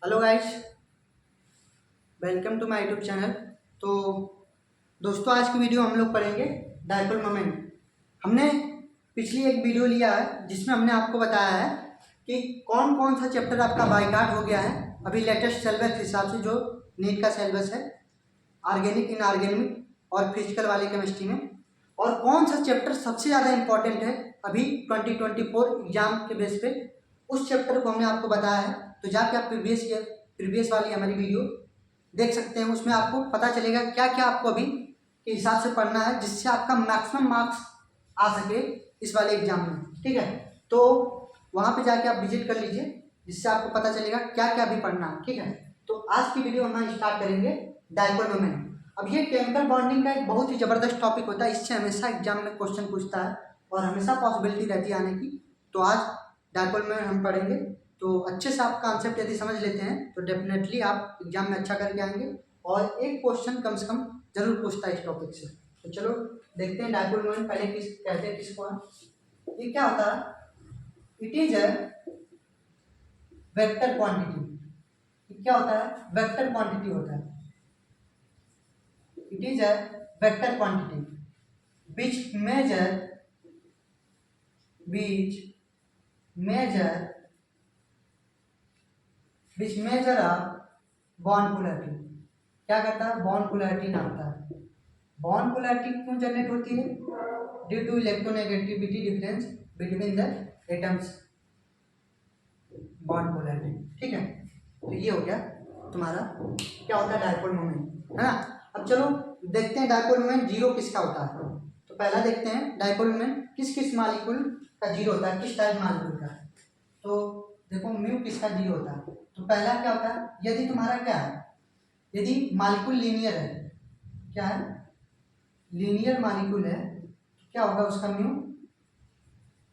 Hello guys, welcome to my YouTube channel. तो दोस्तों, आज की वीडियो हम लोग पढ़ेंगे डायपोल मोमेंट। हमने पिछली एक वीडियो लिया है जिसमें हमने आपको बताया है कि कौन कौन सा चैप्टर आपका बाइकाट हो गया है अभी लेटेस्ट सिलेबस के हिसाब से, जो नीट का सिलेबस है, ऑर्गेनिक, इनऑर्गेनिक और फिजिकल वाली केमिस्ट्री में, और कौन सा चैप्टर सबसे ज़्यादा इंपॉर्टेंट है अभी 2024 एग्जाम के बेस पे। उस चैप्टर को हमने आपको बताया है। तो जाके आप प्रीवियस वाली हमारी वीडियो देख सकते हैं। उसमें आपको पता चलेगा क्या क्या आपको अभी के हिसाब से पढ़ना है, जिससे आपका मैक्सिमम मार्क्स आ सके इस वाले एग्जाम में। ठीक है, तो वहाँ पे जाके आप विजिट कर लीजिए, जिससे आपको पता चलेगा क्या क्या अभी पढ़ना है। ठीक है, तो आज की वीडियो हम स्टार्ट करेंगे डायपोल मोमेंट। अब ये केमिकल बॉन्डिंग का एक बहुत ही ज़बरदस्त टॉपिक होता है। इससे हमेशा एग्जाम में क्वेश्चन पूछता है और हमेशा पॉसिबिलिटी रहती है आने की। तो आज डायपोल मोमेंट हम पढ़ेंगे। तो अच्छे से आप कॉन्सेप्ट यदि समझ लेते हैं तो डेफिनेटली आप एग्जाम में अच्छा करके आएंगे, और एक क्वेश्चन कम से कम जरूर पूछता है इस टॉपिक से। तो चलो देखते हैं डायपोल मोमेंट पहले किस कहते हैं, किसको है। ये क्या होता है? It is a vector quantity. क्या होता है? वेक्टर क्वांटिटी होता है। It is a vector quantity which measure a bond polarity. क्या करता है? बॉन्ड पोलैरिटी नापता है। बॉन्ड पोलैरिटी क्यों जनरेट होती है? Due to electronegativity difference between the atoms, bond polarity. ठीक है, तो ये हो गया तुम्हारा क्या होता है डायपोल मोमेंट, है ना। अब चलो देखते हैं डायपोल मोमेंट जीरो किसका होता है। तो पहला देखते हैं डायपोल मोमेंट किस किस मॉलिक्यूल का जीरो होता है, किस टाइप मॉलिक्यूल का। तो देखो म्यू किसका जीरो होता है। तो पहला क्या होता है, यदि तुम्हारा क्या है, यदि मॉलिक्यूल लीनियर है, क्या है, लीनियर मॉलिक्यूल है, तो क्या होगा उसका म्यू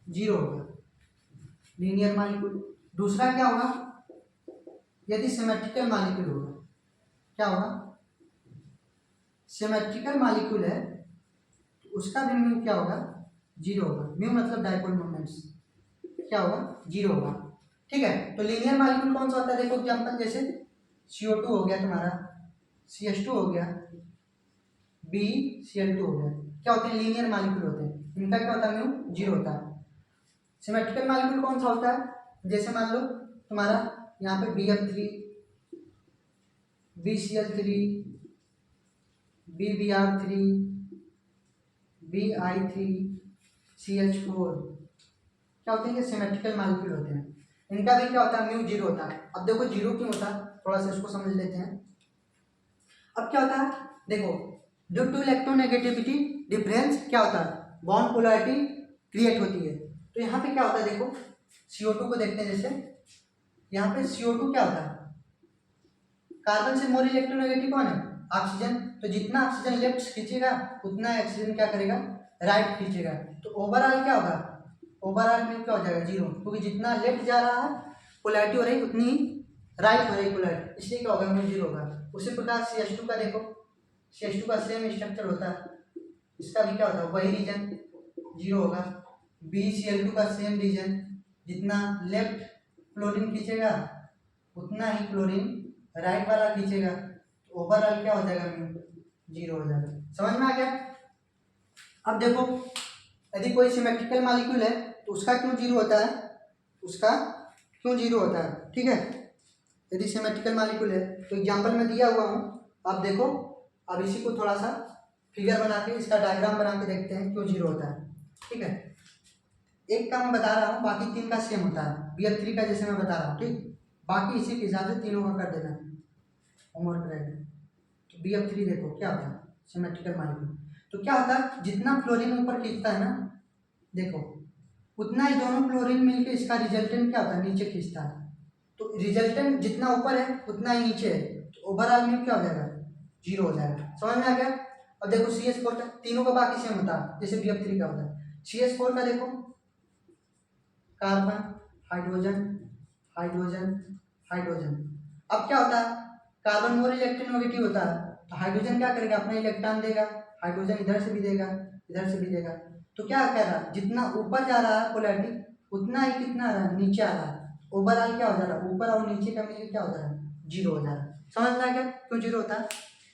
जीरो होगा, लीनियर मॉलिक्यूल। दूसरा क्या होगा, यदि सिमेट्रिकल मॉलिक्यूल होगा, क्या होगा, सिमेट्रिकल मॉलिक्यूल है तो उसका भी म्यू क्या होगा, जीरो होगा। म्यू मतलब डायपोल मोमेंट्स क्या होगा, जीरो होगा। ठीक है, तो लीनियर मॉलिक्यूल कौन सा होता है? देखो एग्जांपल जैसे CO2 हो गया तुम्हारा, CH2 हो गया, BCl2 हो गया। क्या होते हैं? लीनियर मॉलिक्यूल होते हैं। इनका क्या होता है? म्यू जीरो होता है। सिमेट्रिकल मॉलिक्यूल कौन सा होता है? जैसे मान लो तुम्हारा यहाँ पे BF3, BCl3, BBr3, Bi3, CH4, क्या होते हैं? ये सिमेट्रिकल मॉलिक्यूल होते हैं। इनका भी क्या होता है? म्यू जीरो होता है। अब देखो जीरो क्यों होता है, थोड़ा सा इसको समझ लेते हैं। अब क्या होता है, देखो ड्यू टू इलेक्ट्रोनेगेटिविटी डिफरेंस क्या होता है, बॉन्ड पोलैरिटी क्रिएट होती है। तो यहाँ पे क्या होता है, देखो CO2 को देखते हैं। जैसे यहाँ पे CO2 क्या होता है, कार्बन से मोर इलेक्ट्रोनेगेटिव कौन है? ऑक्सीजन। तो जितना ऑक्सीजन लेफ्ट खींचेगा उतना ऑक्सीजन क्या करेगा, राइट खींचेगा। तो ओवरऑल क्या होगा, ओवरऑल में क्या हो जाएगा, जीरो, क्योंकि जितना लेफ्ट जा रहा है पोलैरिटी हो रही उतनी ही राइट हो रही पोलैरिटी, इसलिए क्या होगा, म्यू जीरो होगा। उसी प्रकार CH2 का देखो, CH2 का सेम स्ट्रक्चर होता है, इसका भी क्या होता है, वही रीजन जीरो होगा। BCl2 का सेम रीजन, जितना लेफ्ट क्लोरीन खींचेगा उतना ही क्लोरीन राइट वाला खींचेगा, तो ओवरऑल क्या हो जाएगा, म्यू जीरो हो जाएगा। समझ में आ गया? अब देखो यदि कोई सिमेट्रिकल मॉलिक्यूल है तो उसका क्यों जीरो होता है, उसका क्यों जीरो होता है। ठीक है, यदि सिमेट्रिकल मॉलिक्यूल है तो एग्जांपल में दिया हुआ हूँ, आप देखो। अब इसी को थोड़ा सा फिगर बना के, इसका डायग्राम बना के देखते हैं क्यों जीरो होता है। ठीक है, एक का मैं बता रहा हूँ, बाकी तीन का सेम होता है। BF3 का जैसे मैं बता रहा हूँ, ठीक, बाकी इसी के हिसाब से तीनों का कर देना, होमवर्क रहेगा। तो BF3 देखो क्या होता है, सिमेट्रिकल मॉलिक्यूल। तो क्या होता है, जितना फ्लोरीन ऊपर खींचता है ना, देखो उतना ही दोनों क्लोरीन मिलके इसका रिजल्टेंट क्या होता है, नीचे खींचता है। तो रिजल्टेंट जितना ऊपर है उतना ही नीचे है, तो ओवरऑल में क्या हो जाएगा, जीरो हो जाएगा। समझ में आ गया? अब देखो CH4 का, तीनों का बाकी सेम होता है जैसे BF3 का होता है। CH4 का देखो, कार्बन, हाइड्रोजन, हाइड्रोजन, हाइड्रोजन। अब क्या होता है, कार्बन मोर इलेक्ट्रोनेगेटिव होता है, तो हाइड्रोजन क्या करेगा, अपना इलेक्ट्रॉन देगा। हाइड्रोजन इधर से भी देगा, इधर से भी देगा। तो क्या कह रहा है, जितना ऊपर जा रहा है पोलैरिटी उतना ही कितना आ रहा है, नीचे आ रहा है। ओवरऑल क्या हो जा रहा है, ऊपर और नीचे का मिलकर क्या हो जा रहा है, जीरो हो जा रहा है। समझ में आ गया क्यों जीरो होता है?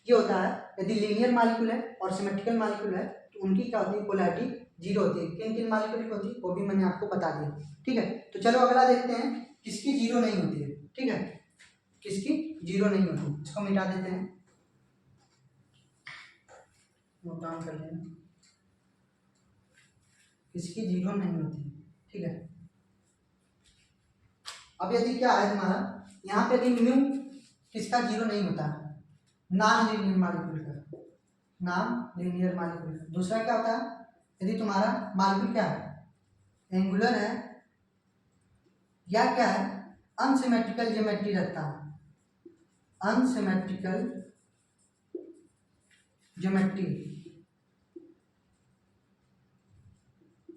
ये होता है यदि लीनियर मॉलिक्यूल है और सिमेट्रिकल मॉलिक्यूल है तो उनकी क्या होती है, पोलैरिटी जीरो होती है। किन किन मॉलिक्यूल की होती है वो भी मैंने आपको बता दिया। ठीक है, तो चलो अगला देखते हैं किसकी जीरो नहीं होती है। ठीक है, किसकी जीरो नहीं होती, इसको मिटा देते हैं, नोट डाउन कर लेंगे किसकी जीरो नहीं होती। ठीक है, अब यदि क्या है तुम्हारा यहाँ पे, यदि म्यू किसका जीरो नहीं होता, नॉन लीनियर मॉलिक्यूल का, नॉन लीनियर मॉलिक्यूल। दूसरा क्या होता है, यदि तुम्हारा मॉलिक्यूल क्या है, एंगुलर है या क्या है, अनसिमेट्रिकल ज्योमेट्री रखता है, अनसिमेट्रिकल ज्योमेट्री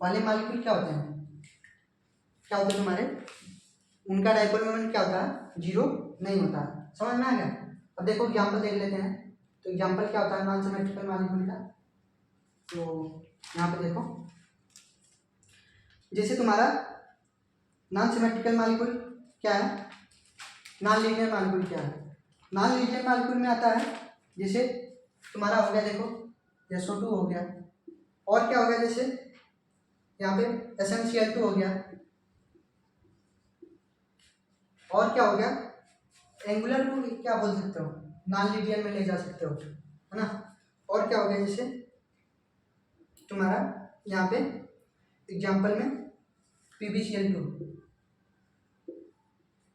वाले मॉलिक्यूल क्या होते हैं, क्या होते हैं तुम्हारे, उनका डाइपोल मोमेंट क्या होता है, जीरो नहीं होता। समझ में आ गया? अब देखो एग्जांपल देख लेते हैं। तो एग्जांपल क्या होता है नॉन सिमेट्रिकल मॉलिक्यूल का, तो यहाँ पे देखो जैसे तुम्हारा नॉन सिमेट्रिकल मॉलिक्यूल क्या है, नॉन लीनियर मॉलिक्यूल क्या है, नॉन लीनियर मॉलिक्यूल में आता है जैसे तुम्हारा हो गया देखो SO2 हो गया, और क्या हो गया जैसे यहाँ पे SnCl2 हो गया, और क्या हो गया एंगुलर को क्या बोल सकते हो, नॉन लीनियर में ले जा सकते हो, है ना। और क्या हो गया जैसे तुम्हारा यहाँ पे एग्जांपल में PbCl2,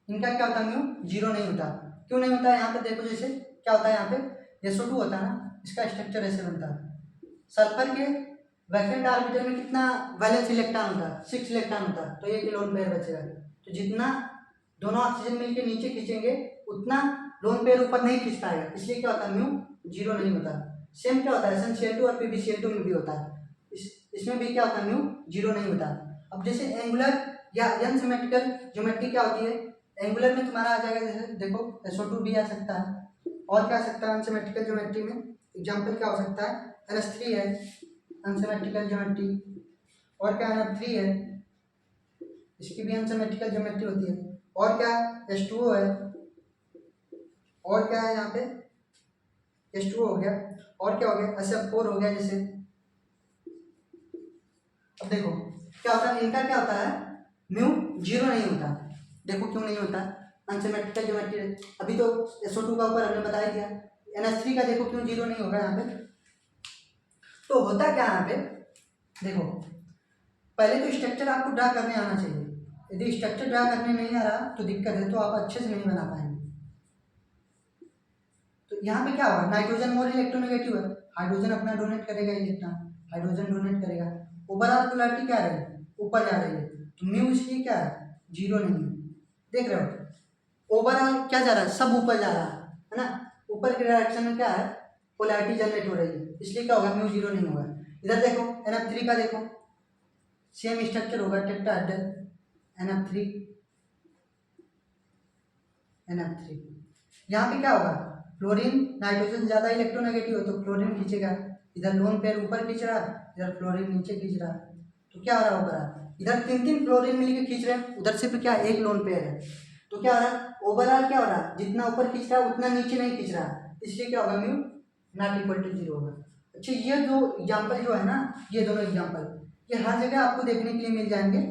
इनका क्या होता है, म्यू जीरो नहीं होता। क्यों नहीं होता है, यहाँ पे देखो जैसे क्या होता है, यहाँ पे SO2 होता है ना, इसका स्ट्रक्चर ऐसे बनता है। सल्फर के वैकेंट ऑर्बिटल में कितना वैलेंस इलेक्ट्रॉन होता है, 6 इलेक्ट्रॉन होता है, तो एक लोन पेयर बचेगा। तो जितना दोनों ऑक्सीजन मिलकर नीचे खींचेंगे उतना लोन पेयर ऊपर नहीं खींच पाएगा, इसलिए क्या होता है, म्यू जीरो नहीं होता। सेम क्या होता है SnCl2 और PbCl2 में भी होता है, इसमें भी क्या होता है, म्यू जीरो नहीं होता। अब जैसे एंगुलर या अनसिमेट्रिकल ज्योमेट्री क्या होती है, एंगुलर में तुम्हारा आ जाएगा जैसे देखो SO2 भी आ सकता है, और क्या आ सकता है अनसिमेट्रिकल ज्योमेट्री में, एग्जांपल क्या हो सकता है NH3 है अनसिमेट्रिकल ज्योमेट्री, और क्या NF3 है, इसकी भी अनसिमेट्रिकल ज्योमेट्री होती है, और क्या H2O है, और क्या है यहाँ पे H2O हो गया, और क्या हो गया SF4 हो गया जैसे। अब देखो क्या होता है, इनका क्या होता है, म्यू जीरो नहीं होता। देखो क्यों नहीं होता, अनसिमेट्रिकल ज्योमेट्री, अभी तो SO2 का ऊपर हमने बता दिया, NH3 का देखो क्यों जीरो नहीं होगा यहाँ पे। तो होता क्या यहाँ पे, देखो पहले तो स्ट्रक्चर आपको ड्रा करने आना चाहिए, यदि स्ट्रक्चर ड्रा करने नहीं आ रहा तो दिक्कत है, तो आप अच्छे से नहीं बना पाएंगे। तो यहाँ पे क्या होगा, नाइट्रोजन मोर इलेक्ट्रोनेगेटिव है, हाइड्रोजन अपना डोनेट करेगा इलेक्ट्रॉन, हाइड्रोजन डोनेट करेगा, ओवरऑल पोलैरिटी क्या रहेगी, ऊपर जा रही है, तो म्यू इसलिए क्या है, जीरो नहीं है। देख रहे हो ओवरऑल क्या जा रहा है, सब ऊपर जा रहा है ना, ऊपर के डायरेक्शन में क्या है, पोलैरिटी जनरेट हो रही है, इसलिए क्या होगा, म्यू जीरो नहीं होगा। इधर देखो NF3 का देखो सेम स्ट्रक्चर होगा, टेट्राहेड्रल NF3 NF3, यहाँ पे क्या होगा, फ्लोरीन नाइट्रोजन ज्यादा इलेक्ट्रोनेगेटिव है तो फ्लोरीन खींचेगा, इधर लोन पेयर ऊपर खींच रहा है, इधर फ्लोरीन नीचे खींच रहा है, तो क्या हो रहा होगा, इधर 3 फ्लोरीन मिलकर खींच रहे हैं, उधर सिर्फ क्या एक लोन पेयर है, तो क्या हो रहा है, ओवरऑल क्या हो रहा है, जितना ऊपर खींच रहा है उतना नीचे नहीं खींच रहा है, इसलिए क्या होगा, mu not equal to zero होगा। अच्छा ये दो एग्जाम्पल जो है ना, ये दोनों एग्जाम्पल ये हर जगह आपको देखने के लिए मिल जाएंगे,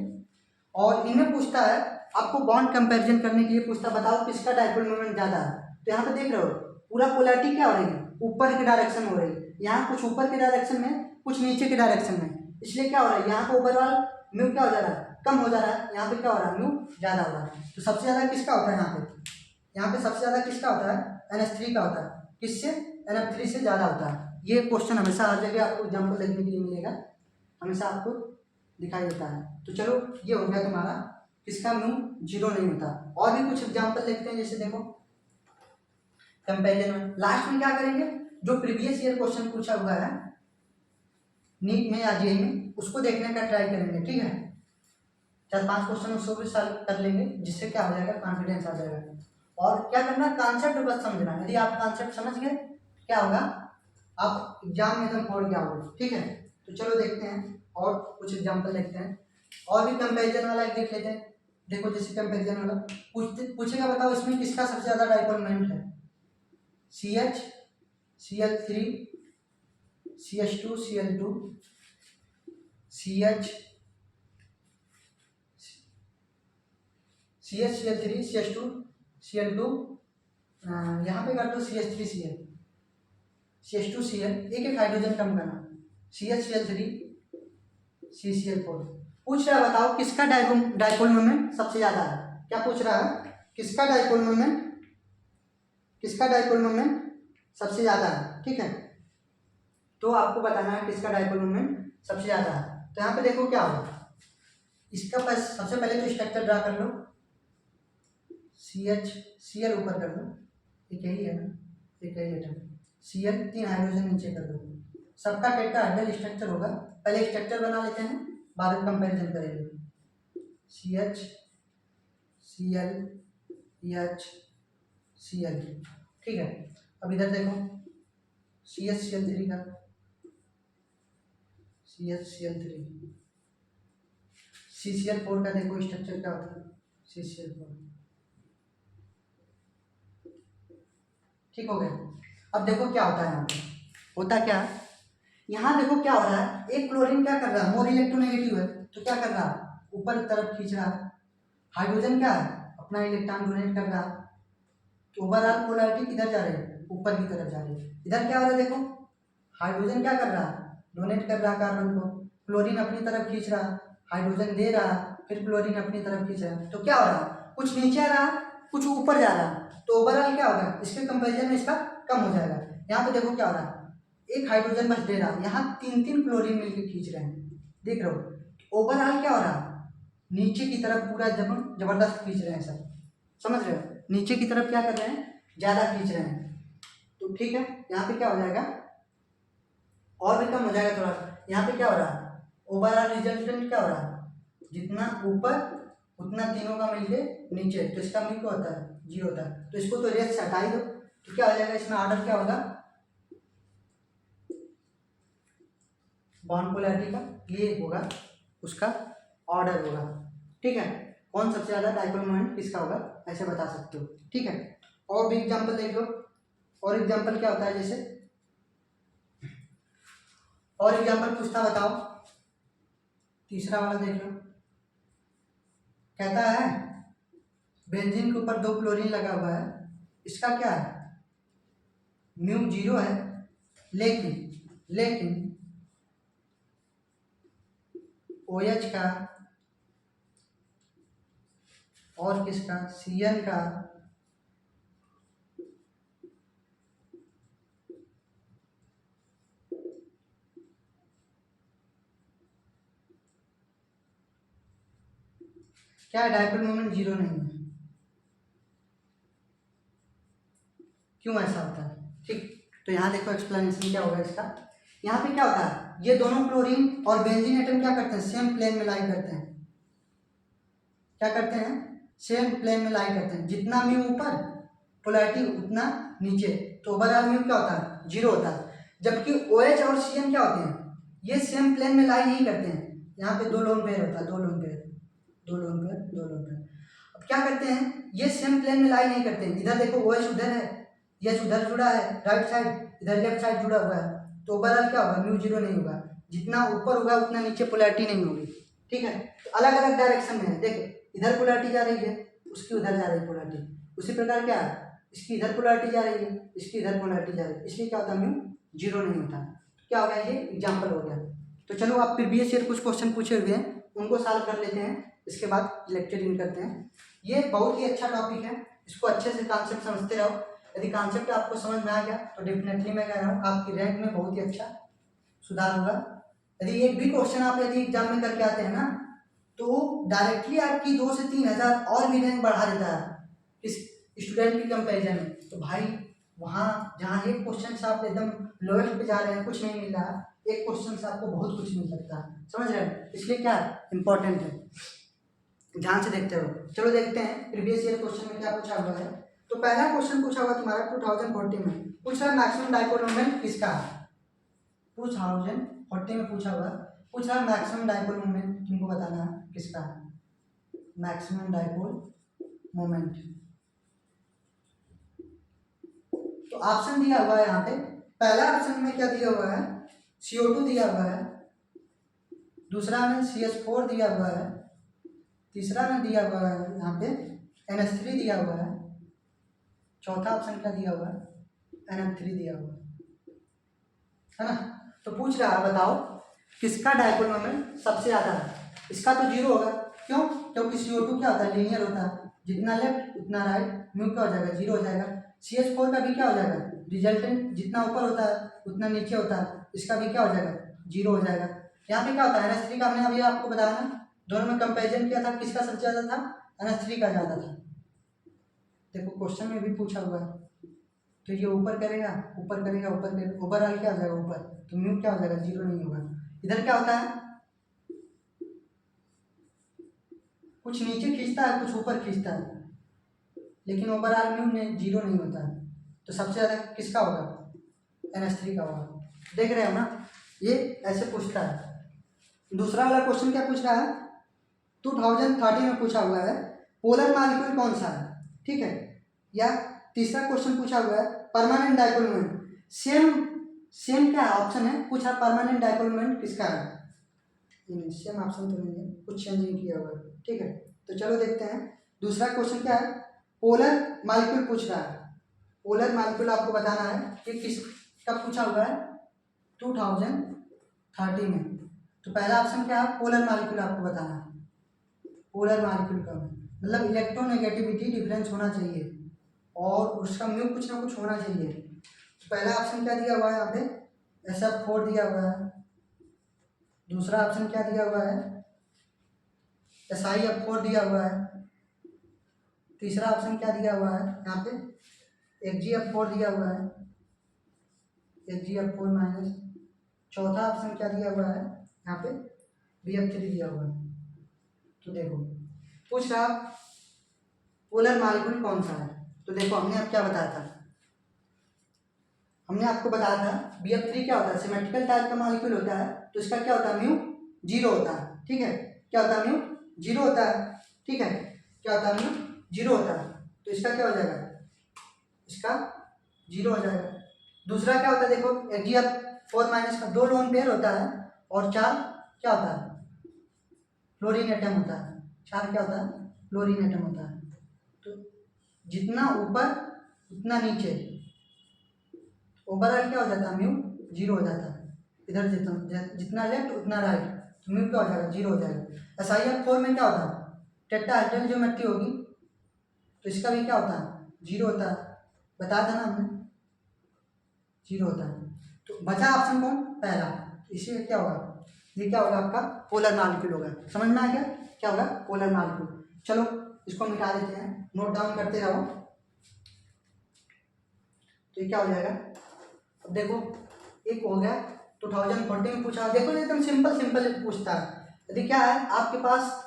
और इनमें पूछता है आपको बॉन्ड कंपैरिजन करने के लिए पूछता है, बताओ किसका डाइपोल मोमेंट ज्यादा है। तो यहाँ पे देख रहे हो पूरा पोलैरिटी क्या हो रही है, ऊपर की डायरेक्शन हो रही है, यहाँ कुछ ऊपर के डायरेक्शन में कुछ नीचे के डायरेक्शन में, इसलिए क्या हो रहा है, यहाँ पे ओवरऑल म्यू क्या हो जा रहा है, कम हो जा रहा है, यहाँ पे क्या हो रहा है, म्यू ज्यादा हो रहा है। तो सबसे ज्यादा किसका होता है यहाँ पे सबसे ज्यादा किसका होता है, NH3 का होता है, किससे, NF3 से ज्यादा होता है। ये क्वेश्चन हमेशा हर जगह आपको एग्जाम्पल देखने के लिए मिलेगा, हमेशा आपको दिखाई देता है। तो चलो ये हो गया तुम्हारा किसका म्यू जीरो नहीं होता। और भी कुछ एग्जाम्पल देखते हैं, जैसे देखो कंपैरिजन में लास्ट में क्या करेंगे, जो प्रीवियस ईयर क्वेश्चन पूछा हुआ है नीट में या जेईई में, उसको देखने का ट्राई करेंगे। ठीक है, 4-5 क्वेश्चन उसको भी सॉल्व कर लेंगे, जिससे क्या हो जाएगा, कॉन्फिडेंस आ जाएगा। और क्या करना, कॉन्सेप्ट बस समझना, यदि आप कॉन्सेप्ट समझ गए क्या होगा, आप एग्जाम में एकदम फोड़ के आओगे। ठीक है, तो चलो देखते हैं और कुछ एग्जाम्पल देखते हैं, और भी कंपैरिजन वाला एक देख लेते हैं। देखो जैसे कंपेरिजन वाला पूछेगा, बताओ इसमें किसका सबसे ज़्यादा डाइपोल मोमेंट है। CH, Cl3, CH2, Cl2, CH, Cl3, CH2, Cl2, यहाँ पे कर दो CH3Cl, CH2Cl, एक एक हाइड्रोजन कम करना, CH, Cl3, CCl4। पूछ रहा है बताओ किसका डाइपोल मोमेंट सबसे ज्यादा है। क्या पूछ रहा है? किसका डाइपोल मोमेंट सबसे ज्यादा है। ठीक है, तो आपको बताना है किसका डाइपोल मोमेंट सबसे ज्यादा है। तो यहाँ पे देखो क्या होगा, इसका सबसे पहले तो स्ट्रक्चर ड्रा कर लो। Cl ऊपर कर दो, एक यही है ना, एक यही एटम। Cl 3 हाइड्रोजन नीचे कर दो। सबका टेट्राहेड्रल स्ट्रक्चर होगा। पहले स्ट्रक्चर बना लेते हैं, बाद में कंपैरिजन करेंगे। CH, Cl, H, Cl। ठीक है, अब इधर देखो CH, Cl3 का, CH, Cl3, CCl4 का देखो स्ट्रक्चर क्या होता है, CCl4। ठीक हो गया। अब देखो क्या होता है यहाँ पे, होता क्या है, यहाँ देखो क्या हो रहा है, एक क्लोरीन क्या कर रहा है, मोर इलेक्ट्रोनेगेटिव है, तो क्या कर रहा है, ऊपर की तरफ खींच रहा है। हाइड्रोजन क्या है, अपना इलेक्ट्रॉन डोनेट कर रहा है, तो ओवरऑल पोलैरिटी किधर जा रही है, ऊपर की तरफ जा रही है। इधर क्या हो रहा है देखो, हाइड्रोजन क्या कर रहा है, डोनेट कर रहा है कार्बन को, क्लोरीन अपनी तरफ खींच रहा है, हाइड्रोजन दे रहा है, फिर क्लोरीन अपनी तरफ खींच रहा है। तो क्या हो रहा है, कुछ नीचे आ रहा है, कुछ ऊपर जा रहा है, तो ओवरऑल क्या होगा, इसके कंपेरिजन में इसका कम हो जाएगा। यहाँ पे देखो क्या हो रहा है, एक हाइड्रोजन बस दे रहा है, यहाँ 3 क्लोरीन मिलकर खींच रहे हैं, देख रहे हो। ओवरऑल क्या हो रहा है, नीचे की तरफ पूरा जबरदस्त खींच रहे हैं सब, समझ रहे हो, नीचे की तरफ क्या कर रहे हैं, ज्यादा खींच रहे हैं। तो ठीक है, यहाँ पे क्या हो जाएगा, और भी कम हो जाएगा थोड़ा सा। यहाँ पे क्या हो रहा है, ओवरऑल रिजल्टेंट क्या हो रहा है, जितना ऊपर उतना तीनों का मिलके नीचे, तो इसका मिल क्या होता है, 0 होता है। तो इसको तो रेस से हटा ही दो, तो क्या हो जाएगा, इसमें ऑर्डर क्या होगा, बॉन्ड पोलैरिटी का ये होगा, उसका ऑर्डर होगा। ठीक है, कौन सबसे ज्यादा डाइपोल मोमेंट किसका होगा, ऐसे बता सकते हो। ठीक है, और भी एग्जांपल देख लो। और एग्जांपल क्या होता है, जैसे और एग्जांपल पूछता, बताओ तीसरा वाला देख लो। कहता है बेंजीन के ऊपर 2 क्लोरीन लगा हुआ है, इसका क्या है, म्यू 0 है, लेकिन OH का और किसका, Cn का क्या डाइपोल मोमेंट 0 नहीं है। क्यों ऐसा होता है, ठीक, तो यहाँ देखो एक्सप्लेनेशन क्या होगा इसका। यहाँ पे क्या होता है, ये दोनों क्लोरीन और बेंजीन एटम क्या करते हैं, सेम प्लेन में लाई करते हैं। क्या करते हैं, सेम प्लेन में लाई करते हैं, जितना म्यू ऊपर पोलैरिटी उतना नीचे, तो ओवरऑल म्यू क्या होता है, 0 होता है। जबकि OH और Cn क्या होते हैं, ये सेम प्लेन में लाई नहीं करते हैं। यहाँ पे 2 लोन पेयर होता है, 2 lone pair, 2 lone pair, 2 lone pair. अब क्या करते हैं, ये सेम प्लेन में लाई नहीं करते हैं। इधर देखो OH उधर है, H उधर जुड़ा है राइट साइड, इधर लेफ्ट साइड जुड़ा हुआ है, तो ओवरऑल क्या होगा, म्यू 0 नहीं होगा। जितना ऊपर होगा उतना नीचे पोलैरिटी नहीं होगी। ठीक है, तो अलग अलग डायरेक्शन में है, देखो इधर पोलैरिटी जा रही है, उसकी उधर जा रही है पोलैरिटी। उसी प्रकार क्या है, इसकी इधर पोलैरिटी जा रही है, इसकी इधर पोलैरिटी जा रही है, इसलिए क्या होता है, म्यू 0 नहीं होता। तो क्या हो गया, ये एग्जाम्पल हो गया। तो चलो आप प्रीवियस ईयर कुछ क्वेश्चन पूछे हुए हैं उनको सॉल्व कर लेते हैं, इसके बाद लेक्चर इन करते हैं। ये बहुत ही अच्छा टॉपिक है, इसको अच्छे से कॉन्सेप्ट समझते रहो। यदि कॉन्सेप्ट आपको समझ में आ गया तो डेफिनेटली मैं कह रहा हूँ आपकी रैंक में बहुत ही अच्छा सुधार होगा। यदि एक भी क्वेश्चन आप यदि एग्जाम में करके आते हैं ना, तो डायरेक्टली आपकी 2 से 3 हज़ार और भी रैंक बढ़ा देता है इस स्टूडेंट की कंपैरिजन में। तो भाई वहाँ जहाँ एक क्वेश्चन से आप एकदम लोएस्ट पे जा रहे हैं, कुछ नहीं मिल रहा, एक क्वेश्चन से आपको बहुत कुछ मिल सकता है, समझ रहे हैं। इसलिए क्या इंपॉर्टेंट है, ध्यान से देखते रहो। चलो देखते हैं प्रीवियस ईयर क्वेश्चन में क्या पूछा हुआ है। तो पहला क्वेश्चन पूछा हुआ तुम्हारा 2040 में, पूछ रहा है मैक्सिमम डाइपोल मोमेंट किसका है। 2040 में पूछा हुआ, पूछ रहा है मैक्सिमम डाइपोल मोमेंट तुमको बताना है किसका है। Maximum dipole moment. तो ऑप्शन दिया हुआ है यहाँ पे, पहला ऑप्शन में क्या दिया हुआ है, CO2 दिया हुआ है, दूसरा में CH4 दिया हुआ है, तीसरा में दिया हुआ है यहाँ पे NH3 दिया हुआ है, चौथा ऑप्शन क्या दिया हुआ है, NF3 दिया हुआ है ना। तो पूछ रहा है बताओ किसका डाइपोल मोमेंट सबसे ज़्यादा है। इसका तो जीरो होगा, क्यों, क्योंकि CO2 क्या होता है, लीनियर होता है, जितना लेफ्ट उतना राइट, म्यू क्या हो जाएगा, जीरो हो जाएगा। CH4 का भी क्या हो जाएगा, रिजल्टेंट जितना ऊपर होता है उतना नीचे होता है, इसका भी क्या हो जाएगा, जीरो हो जाएगा। यहाँ पे क्या होता है, NH3 का हमने अभी आपको बताया ना, दोनों में कंपेरिजन किया था, किसका सबसे ज़्यादा था, NH3 का ज़्यादा था। देखो क्वेश्चन में भी पूछा हुआ है, तो ये ऊपर करेगा ऊपर करेगा ऊपर करेगा, ओवरऑल क्या हो जाएगा ऊपर, तो म्यू क्या हो जाएगा, जीरो नहीं होगा। इधर क्या होता है, कुछ नीचे खींचता है कुछ ऊपर खींचता है, लेकिन ओवरऑल म्यू ने जीरो नहीं होता है। तो सबसे ज़्यादा किसका होगा, NH3 का होगा। देख रहे हो ना, ये ऐसे पूछता है। दूसरा वाला क्वेश्चन क्या पूछ रहा है, 2030 में पूछा हुआ है पोलर मॉलिक्यूल कौन सा है, ठीक है। या तीसरा क्वेश्चन पूछा हुआ है परमानेंट डाइपोल मोमेंट, सेम क्या ऑप्शन है, पूछा परमानेंट डाइपोल मोमेंट किसका है, सेम ऑप्शन तो नहीं है, कुछ चेंज नहीं किया हुआ है, ठीक है। तो चलो देखते हैं दूसरा क्वेश्चन क्या है, पोलर मॉलिक्यूल पूछ रहा है। पोलर मॉलिक्यूल आपको बताना है कि किस कब पूछा हुआ है, 2030 में। तो पहला ऑप्शन क्या है, पोलर मॉलिक्यूल आपको बताना है। पोलर मॉलिक्यूल का मतलब इलेक्ट्रोनेगेटिविटी डिफरेंस होना चाहिए और उसका म्यू कुछ ना कुछ होना चाहिए। तो पहला ऑप्शन क्या दिया हुआ है यहाँ पे, SF4 दिया हुआ है, दूसरा ऑप्शन क्या दिया हुआ है, SiF4 दिया हुआ है, तीसरा ऑप्शन क्या दिया हुआ है यहाँ पे, HgF4 दिया हुआ है, HgF4 माइनस, चौथा ऑप्शन क्या दिया हुआ है यहाँ पे, BF3 दिया हुआ है। तो देखो पूछ रहा पोलर मॉलिक्यूल कौन सा है, तो देखो हमने अब क्या बताया था, हमने आपको बताया था BF3 क्या होता है, सिमेट्रिकल टाइप का मॉलिक्यूल होता है, तो इसका क्या होता है, म्यू जीरो होता है, ठीक है। क्या होता है, म्यू जीरो होता है, ठीक है। क्या होता है, म्यू जीरो होता है, तो इसका क्या हो जाएगा, इसका जीरो हो जाएगा। दूसरा क्या होता है, देखो HgF4 माइनस का 2 लोन पेयर होता है और 4 क्या होता है, फ्लोरीन एटम होता है, 4 क्या होता है, फ्लोरीन एटम होता है। तो जितना ऊपर उतना नीचे, ओवरऑल क्या हो जाता है, म्यू जीरो हो जाता है। इधर जितना लेफ्ट उतना राइट, तो म्यू क्या हो जाएगा, जीरो हो जाएगा। SiF4 में क्या होता है, टेट्राहेड्रल ज्योमेट्री होगी, तो इसका भी क्या होता है, जीरो होता है, बताया था ना हमने, जीरो होता है। तो बचा ऑप्शन कौन, पहला, इसी में क्या होगा, ये क्या होगा आपका पोलर मॉलिक्यूल होगा। समझ में आ गया क्या होगा, पोलर मॉलिक्यूल। चलो इसको मिटा देते हैं, नोट डाउन करते रहो। तो ये क्या हो जाएगा, अब देखो एक हो गया 2040 में पूछा, देखो एकदम सिंपल सिंपल पूछता है। यदि क्या है आपके पास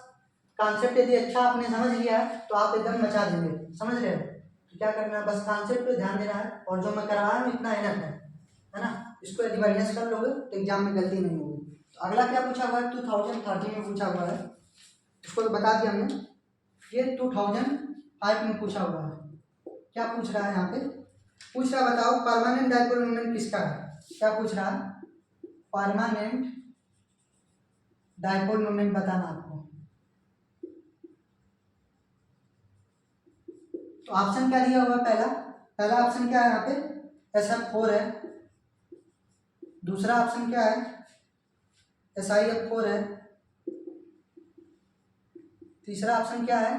कॉन्सेप्ट यदि अच्छा आपने समझ लिया है तो आप एकदम मचा देंगे, समझ रहे हो। तो क्या करना है, बस कॉन्सेप्ट पे ध्यान देना है, और जो मैं करवा रहा हूँ इतना इनफ है ना। इसको यदि बढ़िया से कर लोगे तो एग्जाम में गलती नहीं होगी। तो अगला क्या पूछा हुआ है, 2030 में पूछा हुआ है, इसको तो बता दिया हमने। ये 2005 में पूछा हुआ है, क्या पूछ रहा है यहाँ पे, पूछ रहा बताओ परमानेंट डाइपोल मोमेंट किसका है। क्या पूछ रहा है, परमानेंट डाइपोल मोमेंट बताना आपको। तो ऑप्शन क्या दिया हुआ है, पहला ऑप्शन क्या है यहाँ पे, SF4 है, दूसरा ऑप्शन क्या है, SiF4 है, तीसरा ऑप्शन क्या है,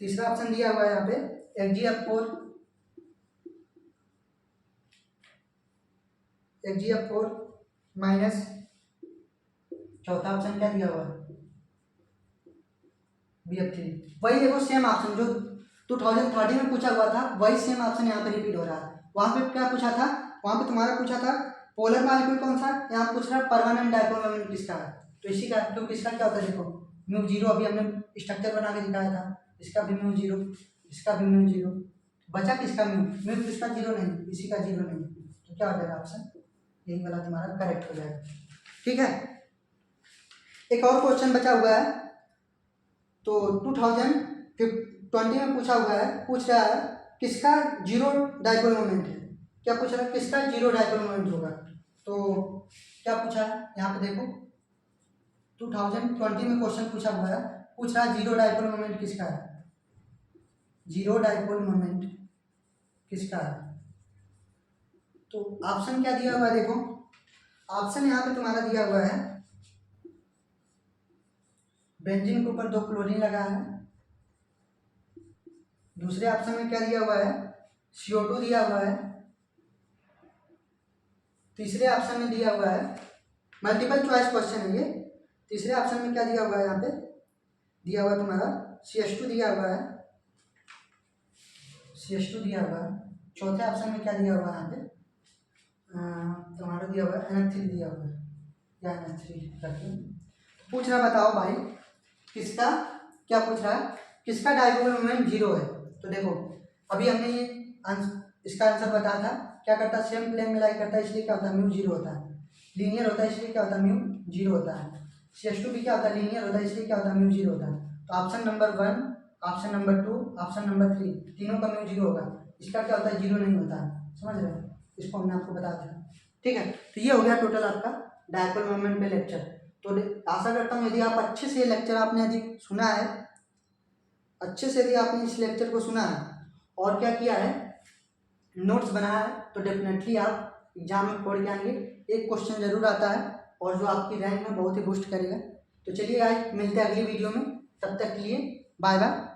तीसरा ऑप्शन दिया हुआ है यहाँ पे HgF4 माइनस, चौथा ऑप्शन क्या दिया हुआ है, BF3। वही देखो सेम ऑप्शन जो 2030 में पूछा हुआ था, वही सेम ऑप्शन यहाँ पे रिपीट हो रहा है। वहाँ पे क्या पूछा था, वहाँ पे तुम्हारा पूछा था पोलर मॉलिक्यूल कौन सा, यहाँ पूछ रहा है परमानेंट डाइपोल मोमेंट किसका है। तो इसी का, क्योंकि इसका क्या होता है, देखो म्यू जीरो, अभी हमने स्ट्रक्चर बना के दिखाया था, इसका भी म्यू जीरो, इसका भी म्यू जीरो, बचा किसका, म्यू किसका जीरो नहीं, इसी का जीरो नहीं। तो क्या हो जाएगा ऑप्शन, यही वाला तुम्हारा करेक्ट हो जाएगा, ठीक है। एक और क्वेश्चन बचा हुआ है, तो 2020 में पूछ रहा है किसका जीरो डाइपोल मोमेंट है। क्या पूछ रहा है? किसका जीरो डाइपोल मोमेंट होगा। तो क्या पूछा है यहाँ पे देखो, 2020 में क्वेश्चन पूछ रहा है जीरो डाइपोल मोमेंट किसका है, जीरो डाइपोल मोमेंट किसका है। तो ऑप्शन क्या दिया हुआ है देखो, ऑप्शन यहाँ पे तुम्हारा दिया हुआ है बेंजीन के ऊपर 2 क्लोरीन लगा है। दूसरे ऑप्शन में क्या दिया हुआ है, CO2 दिया हुआ है। तीसरे ऑप्शन में दिया हुआ है, मल्टीपल चॉइस क्वेश्चन है ये। तीसरे ऑप्शन में क्या दिया हुआ है, यहाँ पे दिया हुआ है तुम्हारा CH2 दिया हुआ है, CH2 दिया हुआ है। चौथे ऑप्शन में क्या दिया हुआ है यहाँ पे तुम्हारा दिया हुआ है NH3 दिया हुआ है, या NH3 करके पूछ रहा। बताओ भाई किसका, क्या पूछ रहा है, किसका डाइपोल मोमेंट जीरो है। तो देखो अभी हमने ये इसका आंसर बताया था, क्या करता है सेम प्लेन में लाई करता है, इसलिए क्या होता है म्यू जीरो होता है। लीनियर होता है इसलिए क्या होता है म्यू जीरो होता है। CH2 भी क्या होता है लीनियर होता है इसलिए क्या होता है म्यू जीरो होता है। तो option number 1, option number 2, option number 3 तीनों का म्यू जीरो होगा। इसका क्या होता है जीरो नहीं होता है, समझ रहे हो, इसको हमने आपको बता दिया। ठीक है, तो ये हो गया टोटल आपका डाइपोल मोमेंट पे लेक्चर। तो आशा करता हूँ यदि आप अच्छे से ये लेक्चर आपने यदि सुना है, अच्छे से यदि आपने इस लेक्चर को सुना है और क्या किया है, नोट्स बनाया है, तो डेफिनेटली आप एग्जाम में पढ़ के आएंगे। एक क्वेश्चन जरूर आता है और जो आपकी रैंक में बहुत ही बूस्ट करेगा। तो चलिए आज मिलते हैं अगली वीडियो में, तब तक के लिए बाय बाय।